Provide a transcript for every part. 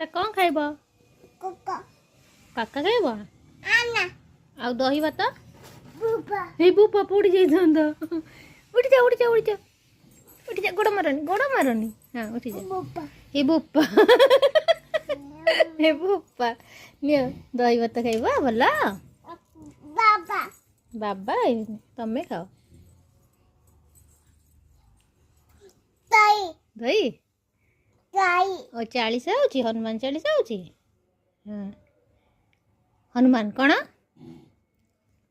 कौन खाइब कोको काका खाइब आना आ दही भात बुबा हे बुपा पड़ी जाइछन उठी जा उठी जा उठी जा उठी जा गोड़ मारनी हाँ उठी जा बुबा हे बुपा हे बुपा नियो दही भात खाइब भला बाबा बाबा तमे खाओ ताई दही ताई और 40 आउची हनुमान 40 आउची हाँ हनुमान कौन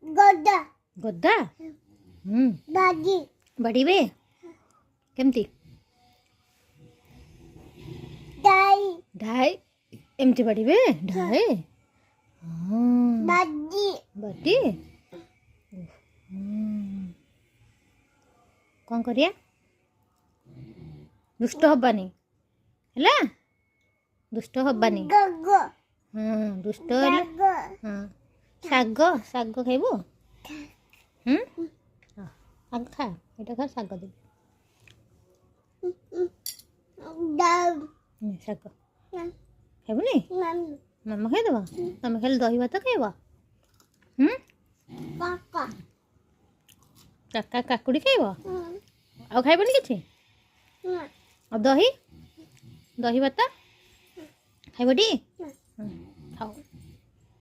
गोदा गद्दा बाजी बढ़िबे केमती ताई ढाई एमती बढ़िबे ढाई हाँ बाजी बटी कौन करिया दुष्ट हबानी हैला दुष्ट हबानी गगो हाँ दुष्ट हेले गगो हाँ शाग शाग खाइबो शाग खा एटा खा शाग दे दाव शाग खाइबुनी मम्मी मामा खाइदेव तमे खाली दही भात खाइब काका काका काकुड़ी खाइब आ खाइबनी किछि ना और दही दही भात खाइबटी खाओ